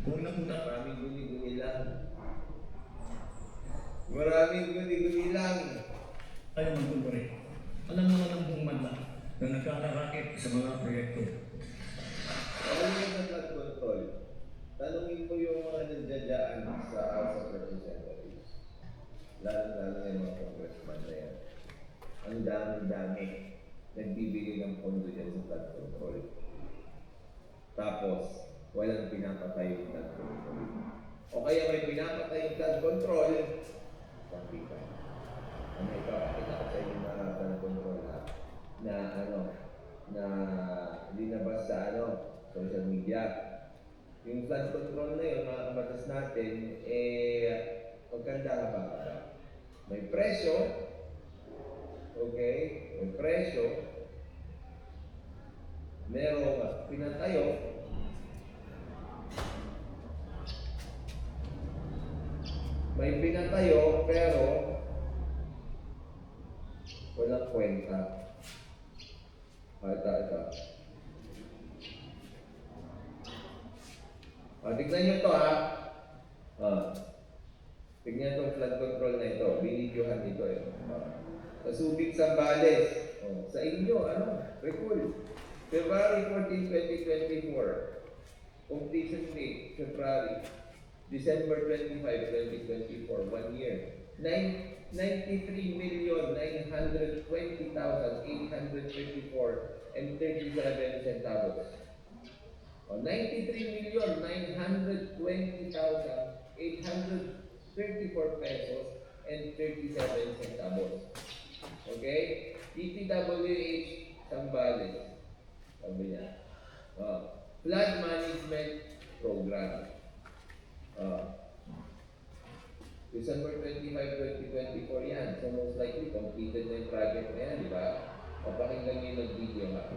Kung napunta, Maraming guni-guni lang. Maraming guni-guni lang. ayaw magkumpare. Alam naman ng buong bansa na nagkakarakit sa mga proyekto. Ano yung sa flood control? Tanungin mo yung mga nandiyadyaan sa House of Representatives. Lalo yung mga congressman na yan. Ang dami-dami nagbibigay ng pondo dyan sa flood control. Tapos, walang pinapatay yung flood control. O kaya may pinapatay yung flood control, sabi ka. Ano ipapakita ko sa inyo na flood control na linabas sa social media. Yung flood control na yun, mga kabatas natin, magkanda ba? May presyo, okay? May presyo, merong pinatayo, may pinatayo, pero walang kwenta. Ito. Tignan nyo ito tignan itong flood control na ito. Binidyohan ito sa Subic, Zambales. Sa inyo, recall. February 14, 2024. Completion date, February. December 25, 2024. 1 year. 93,920,854 and 37 centavos. 93,920,834 pesos and 37 centavos. Okay? DPWH Zambales. Sabi niya. Flood Management Program. December 25, 2024 yan. So most likely, completed na yung project na yan, di ba? Papakinggan niyo yung video ha.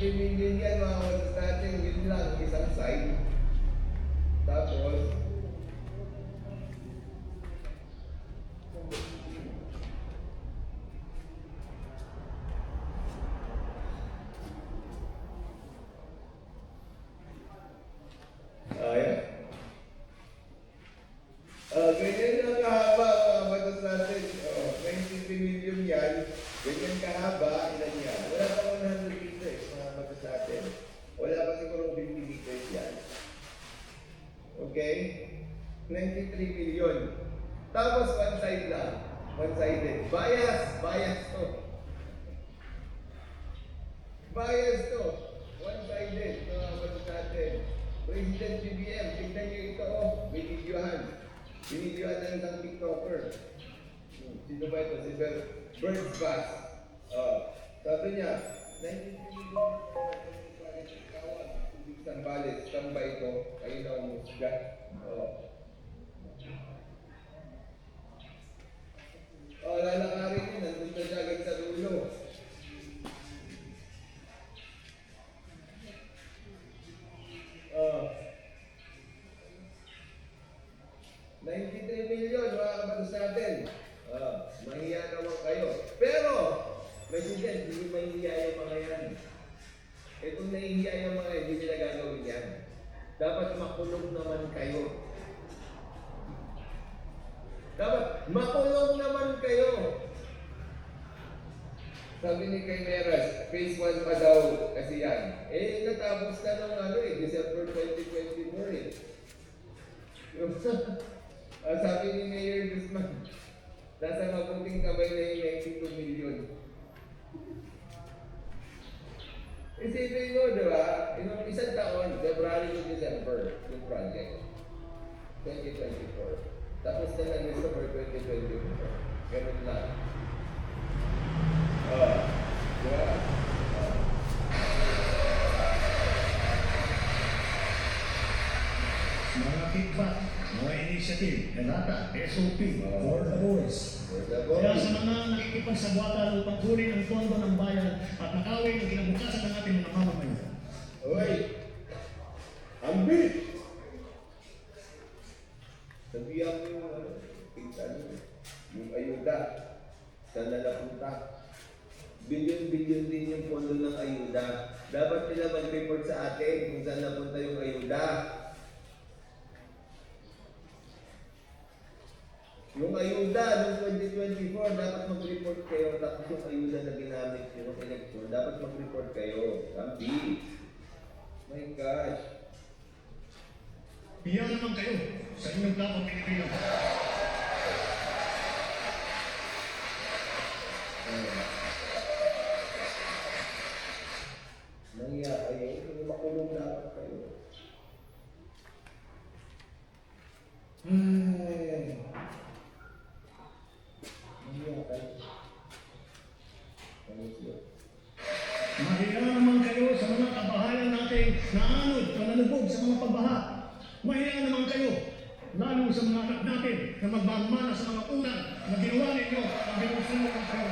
Million yan mga kabatas natin, yun lang, isang side. Tapos, ganyan lang kahaba mga kabatas natin. 93 million yan, ganyan kahaba, ilan yan? Wala pa 100 meters mga kabatas natin. Wala pa siguro 50 meters yan. Okay? 93 million. Tapos one side lang. One-sided. Bias to. Bias to. One-sided mga kabatas natin. President BBM, tignan nyo ito binidyohan. Binidyohan ng isang TikToker. Sino ba ito? Si Birds Bass. Sabi niya, 93 million Zambales, tambay ito, kayo na umusga. Lalakarin yun, nandun na siya agad sa dulo. Oh. 93 million, mga kabatas natin. Mahiya naman kayo. Pero, President, hindi mahiya yung mga yan. Kung nahihiya yung mga hindi nila gagawin yan, dapat makulong naman kayo. Dapat makulong naman kayo. Sabi ni Kay Meras, phase 1 pa daw kasi yan. Natapos na ng December 2024 sabi ni Mayor Guzman, nasa mabuting kamay na yung 92 million. Isipin mo, di ba? Isang taon, February to December, yung project. 2024. Tapos na lang December 2024. Ganun lang. Di ba? Mga kickback, mga initiative, errata, SOP, for the boys. For the Kaya boys. sa mga nakikipagsabwatan upang kunin ang pondo ng bayan at nakawin ang kinabukasan ng ating mga mamamayan. Oy! Ambit! Sabihan mo yung yung ayuda. Saan na napunta? Bilyon-bilyon din yung pondo ng ayuda. Dapat nila mag-report sa atin kung saan napunta yung ayuda. Yung ayuda noong 2024, dapat mag-report kayo. Tapos yung ayuda na ginamit nyo ng eleksyon, dapat mag-report kayo. Kampi. My gosh. Iyan naman kayo sa inyong dapat pinipilang. Nangya kayo, yung makulong dapat kayo. Ay. Nangya kayo. Ano siya? Mahiya naman kayo sa mga kabahayan natin na anod, panalubog sa mga pagbaha. Mahiya naman kayo, lalo sa mga anak natin na magmamana sa mga unang na ginawa ninyo ang binusunod ng kayo.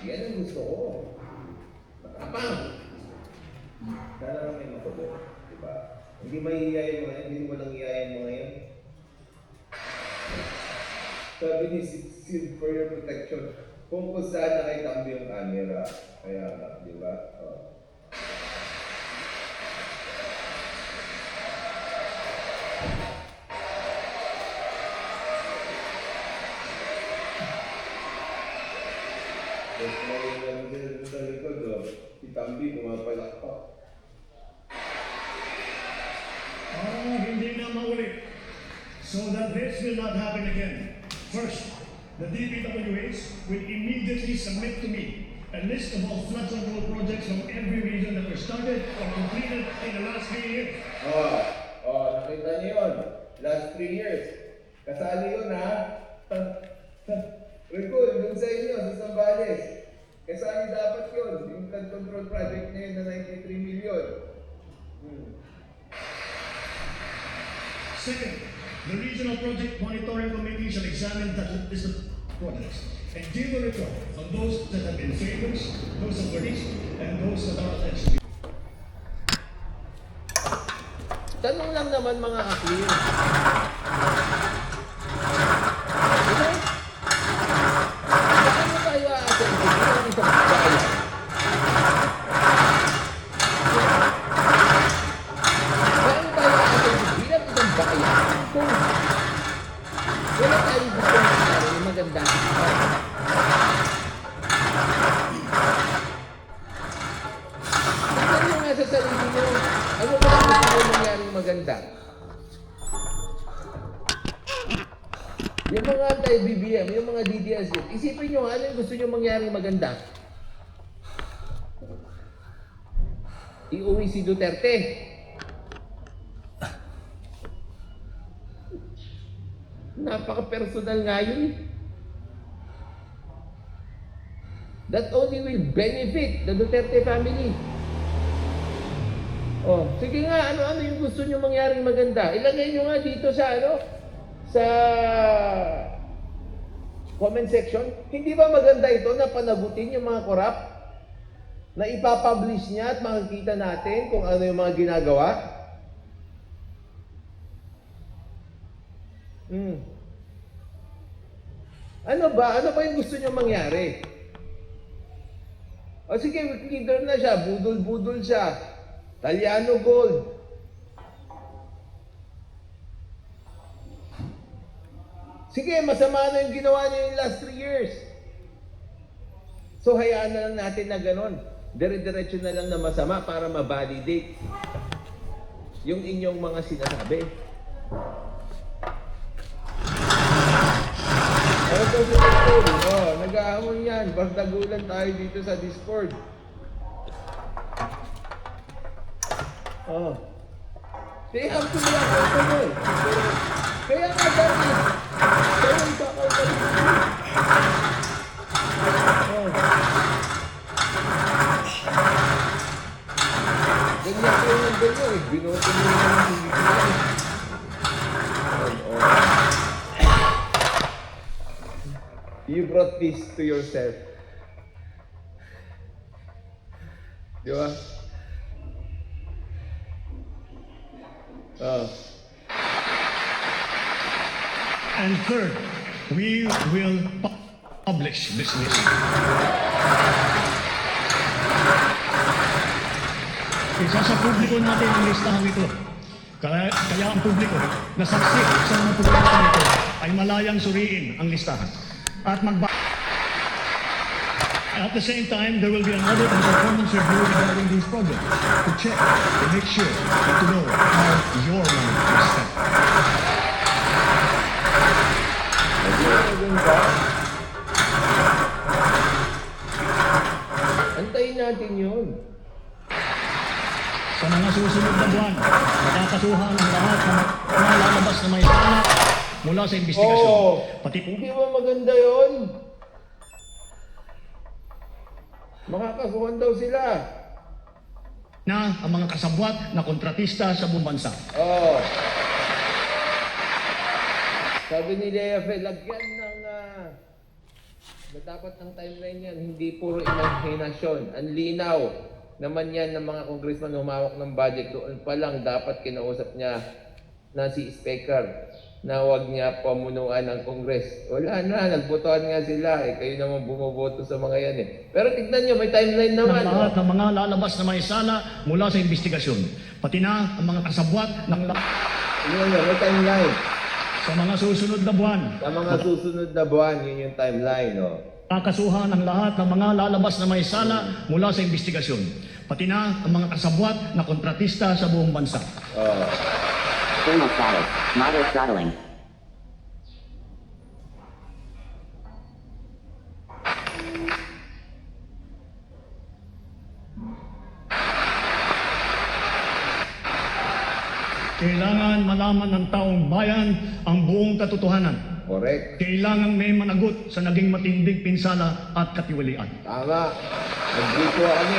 Yan ang gusto ko. Matapang. Sana lang may makulo. Diba? Hindi mahihiya yung mga yan, hindi mo lang hiya yung mga yan. Sabi ni Sid for your protection, kung saan nakita mo yung camera. Kaya nga, di ba? Oh. Tapos may naman din sa likod, oh. Si Tambi pumapalakpak. Hindi na maulit. So that this will not happen again. First, the DPWH will immediately submit to me a list of all flood control projects from every region that were started or completed in the last 3 years. Nakita niyo yun. Last 3 years. Kasali yun, ha? Recall, dun sa inyo, sa Zambales. Kasali dapat yun. Yung flood control project na yun na 93 million. Second, the regional project monitoring committee shall examine that list of projects and give a report on those that have been favors, those that were least, and those that are attention. Tanong lang naman mga ka-clear. Ano tayo aatin bilang isang bayan? Paano tayo aatin bilang isang bayan kung wala tayo gusto mangyari ng maganda? Tignan nyo nga sa sarili nyo, ano ba ang gusto nyo mangyaring maganda? Yung mga anti-BBM, yung mga DDS, isipin nyo ano yung gusto nyo mangyaring maganda? Iuwi si Duterte. Napaka-personal nga yun. That only will benefit the Duterte family. Oh, sige nga, ano yung gusto nyo mangyaring maganda? Ilagay nyo nga dito sa sa comment section. Hindi ba maganda ito na panagutin yung mga korap? Na ipapublish niya at makikita natin kung ano yung mga ginagawa? Ano ba yung gusto nyo mangyari? O sige, leader na siya, budol-budol siya. Taliano gold. Sige, masama na yung ginawa niya yung last 3 years. So hayaan na lang natin na ganon. Dire-diretso na lang na masama para ma-validate yung inyong mga sinasabi. Ito si Nicole. Nag-aamon yan. Bardagulan tayo dito sa Discord. Kaya ang tumula ko ito mo. Kaya nga dati. Kaya ang bakal ka dito. Ganyan ko yung ganyan. Binoto mo yung hindi ko. brought this to yourself. Di ba? Oh. And third, we will publish this list. Isa sa publiko natin ang listahan ito. Kaya ang publiko na saksi sa mga programa nito ay malayang suriin ang listahan. At At the same time, there will be another performance review regarding these projects to check, to make sure, and to know how your money is spent. Antayin natin yun. Sa mga susunod na buwan, makakasuhan ang lahat ng mga lalabas na may sala mula sa investigasyon. Pati po Hindi ba maganda yun? Makakasuhan daw sila. na ang mga kasabwat na kontratista sa buong bansa. Oh. Sabi ni Lea Fe, lagyan ng dapat ng timeline yan, hindi puro imaginasyon. Ang linaw naman yan ng mga congressman na humawak ng budget. Doon pa lang dapat kinausap niya na si Speaker na huwag niya pamunuan ng Congress. Wala na, nagbotohan nga sila. Kayo naman bumoboto sa mga yan eh. Pero tignan niyo, may timeline naman. Ng lahat ng mga lalabas na may sala mula sa investigasyon. Pati na ang mga kasabwat ng Yun, may timeline. sa mga susunod na buwan. Sa mga susunod na buwan, yun yung timeline. No? Kakasuhan ang lahat ng mga lalabas na may sala mula sa investigasyon. Pati na ang mga kasabwat na kontratista sa buong bansa. Oh. Thermal status. Moderate throttling. Kailangan malaman ng taong bayan ang buong katotohanan. Correct. Kailangan may managot sa naging matinding pinsala at katiwalian. Tama. Agree po kami.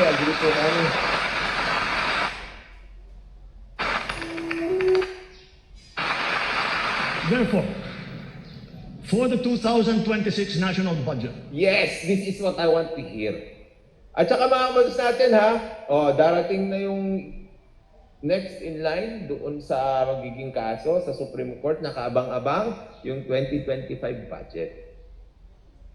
Therefore, for the 2026 national budget, Yes, this is what I want to hear. At saka mga kabatas natin ha, darating na yung next in line doon sa magiging kaso sa Supreme Court na kaabang-abang yung 2025 budget.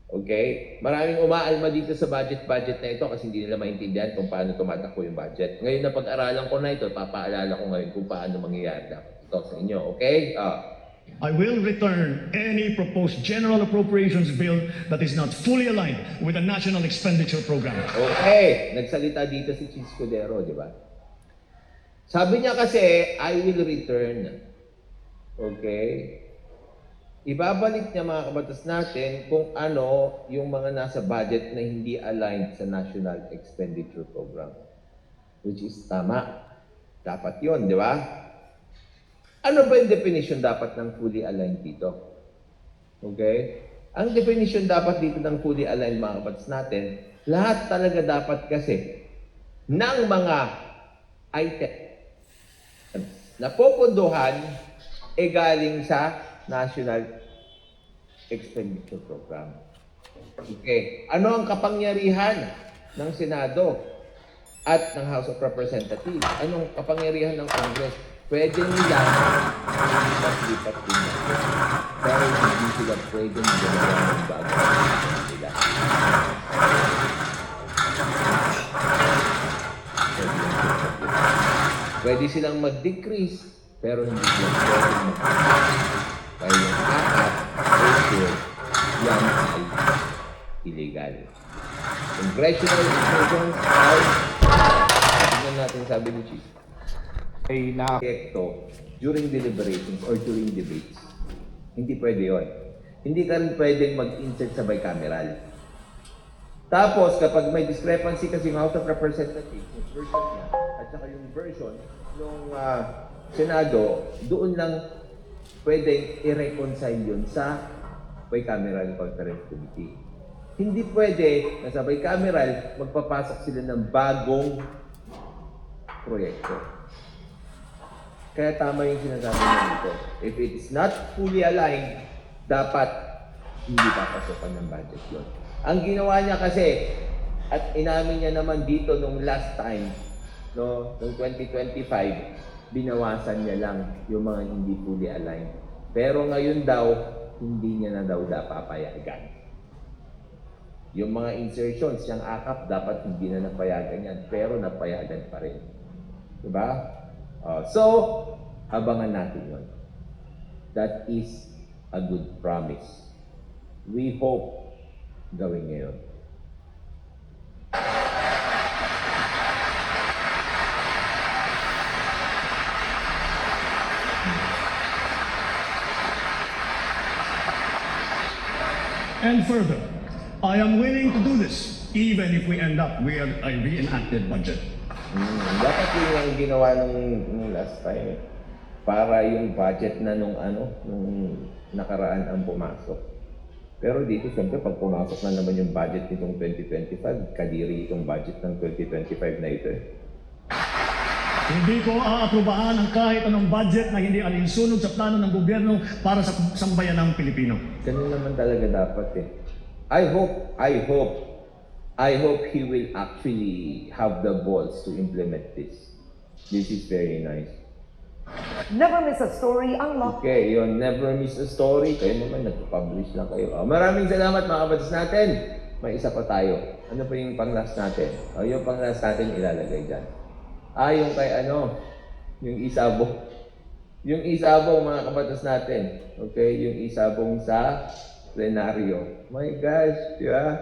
Okay? Maraming umaalma dito sa budget na ito kasi hindi nila maintindihan kung paano tumatakbo yung budget. Ngayon na pag-aralan ko na ito, papaalala ko ngayon kung paano mangyayari ito sa inyo. Okay? I will return any proposed general appropriations bill that is not fully aligned with the national expenditure program. Okay, nagsalita dito si Chief Escudero, di ba? Sabi niya kasi, I will return. Okay? Ibabalik niya mga kabatas natin kung ano yung mga nasa budget na hindi aligned sa national expenditure program. Which is tama. Dapat yon, di ba? Ano ba yung definition dapat ng fully aligned dito? Okay? Ang definition dapat dito ng fully aligned mga kapatid natin, lahat talaga dapat kasi ng mga item na popondohan galing sa National Expenditure Program. Okay. Ano ang kapangyarihan ng Senado at ng House of Representatives? Anong kapangyarihan ng Congress? Pwede nila lipat-lipat din natin. Pero hindi sila pwede magawa ng bago nila. Pwede silang mag-decrease, pero hindi sila pwede mag-decrease. Kaya yung apat, ratio, yan ay illegal. Congressional decisions are, tignan natin sabi ni Chief, ay na-epekto during deliberations or during debates. Hindi pwede yun. Hindi ka rin pwedeng mag-insert sa bicameral. Tapos, kapag may discrepancy kasi yung House of Representatives, yung version niya, at saka yung version ng Senado, doon lang pwedeng i-reconcile yun sa bicameral conference committee. Hindi pwede na sa bicameral, magpapasok sila ng bagong proyekto. Kaya tama yung sinasabi niya dito. If it is not fully aligned, dapat hindi papasokan ng budget yun. Ang ginawa niya kasi, at inamin niya naman dito nung last time, no, nung 2025, binawasan niya lang yung mga hindi fully aligned. Pero ngayon daw, hindi niya na daw papayagan. Yung mga insertions, yung akap, dapat hindi na napayagan yan, pero napayagan pa rin. Diba? So, abangan natin yun. That is a good promise. We hope gawin ngayon. And further, I am willing to do this even if we end up with a reenacted budget. Dapat yun ang ginawa nung last time. Para yung budget na nung nakaraan ang pumasok. Pero dito, siyempre, pag pumasok na naman yung budget nitong 2025, kadiri itong budget ng 2025 na ito. Hindi ko aaprubahan ang kahit anong budget na hindi alinsunod sa plano ng gobyerno para sa sambayan ng Pilipino. Ganun naman talaga dapat eh. I hope he will actually have the balls to implement this. This is very nice. Never miss a story, unlock. Okay, yun, never miss a story. Kayo naman, nagpa-publish lang kayo. Maraming salamat mga kabatas natin. May isa pa tayo. Ano pa yung pang-last natin? Yung pang-last natin ilalagay dyan. Yung kay yung isabong. Yung isabong mga kabatas natin. Okay, yung isabong sa plenaryo. My gosh, di ba?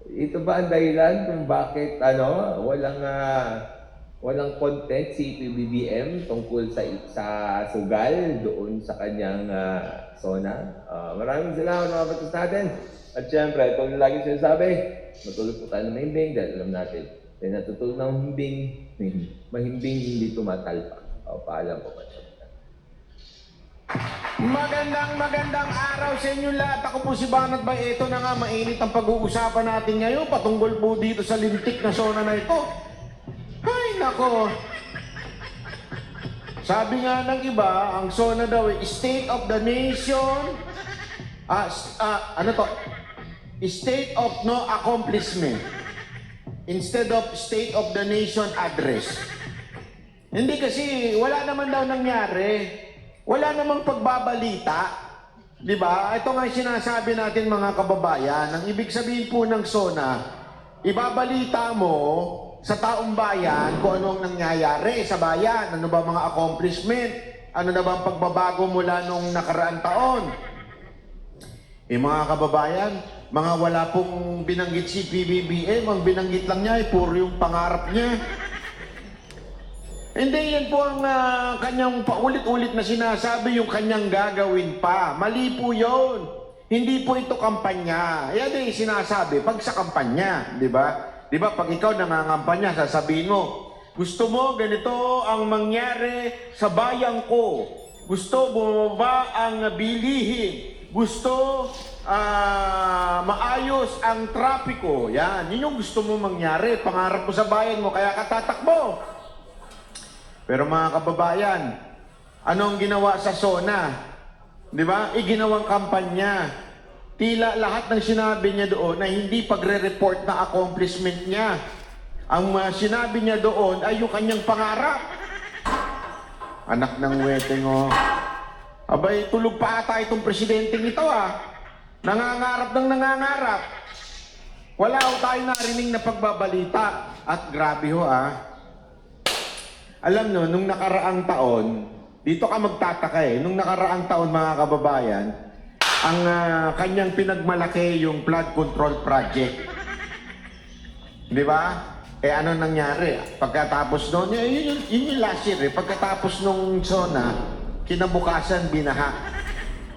Ito ba ang dahilan kung bakit walang content si PBBM tungkol sa sugal doon sa kanyang SONA? Maraming salamat mga kabatas natin. At syempre, ito yung lagi sinasabi, matulog po tayo ng mahimbing dahil alam natin, dahil natutulog ng mahimbing hindi tumatalpak. Paalam po pa siya. Magandang araw sa inyo lahat. Ako po si Banat Bay. Ito na nga, mainit ang pag-uusapan natin ngayon patungkol po dito sa lintik na SONA na ito. Ay, nako. Sabi nga ng iba, ang SONA daw ay State of the Nation. State of no accomplishment. Instead of State of the Nation address. Hindi kasi, wala naman daw nangyari. Wala namang pagbabalita. Diba? Ito nga sinasabi natin mga kababayan. Ang ibig sabihin po ng SONA, ibabalita mo sa taong bayan kung ano ang nangyayari sa bayan. Ano ba mga accomplishment? Ano na ba ang pagbabago mula nung nakaraang taon? Mga kababayan, mga wala pong binanggit si PBBM, ang binanggit lang niya ay puro yung pangarap niya. Hindi, yan po ang kanyang paulit-ulit na sinasabi, yung kanyang gagawin pa. Mali po yun. Hindi po ito kampanya. Yan din sinasabi pag sa kampanya, di ba? Di ba, pag ikaw nangangampanya, sasabihin mo, gusto mo ganito ang mangyari sa bayan ko. Gusto mo ba ang bilihin? Gusto maayos ang trapiko. Yan, yun yung gusto mo mangyari. Pangarap mo sa bayan mo, kaya ka tatakbo. Pero mga kababayan, ano ang ginawa sa SONA? Di ba? Iginawang kampanya. Tila lahat ng sinabi niya doon na hindi pagre-report na accomplishment niya. Ang sinabi niya doon ay yung kanyang pangarap. Anak ng weteng, oh. Abay, tulog pa ata itong presidenteng ito, Nangangarap ng nangangarap. Wala ho tayo narinig na pagbabalita. At grabe ho, Alam nyo, nung nakaraang taon, dito ka magtataka nung nakaraang taon mga kababayan, ang kanyang pinagmalaki yung flood control project. Di ba? Ano nangyari? Pagkatapos noon, yun yung last year pagkatapos nung SONA, kinabukasan binaha.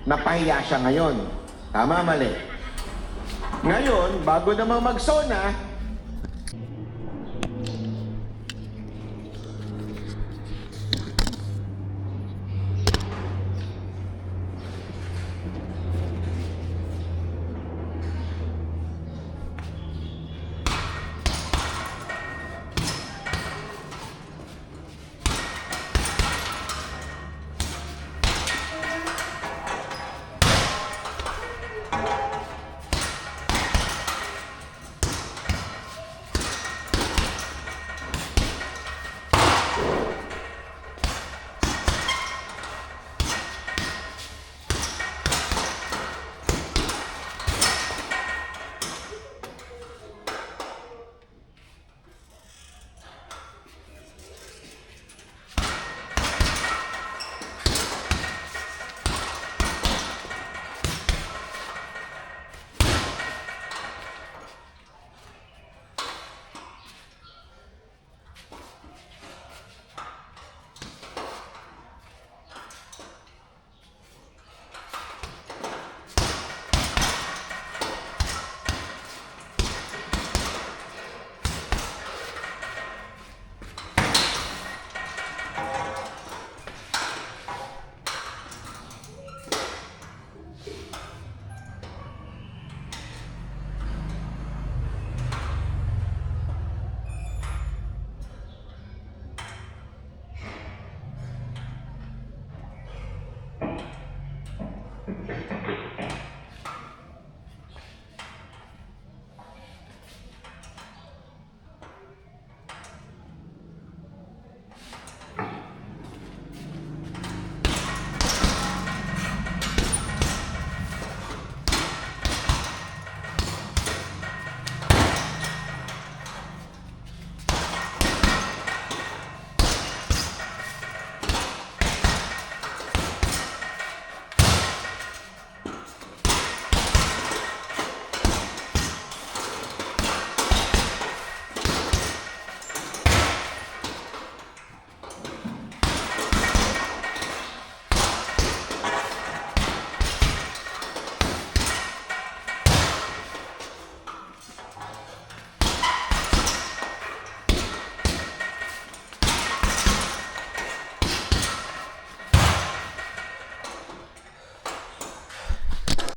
Napahiya siya ngayon. Tama, mali. Ngayon, bago naman mag-SONA,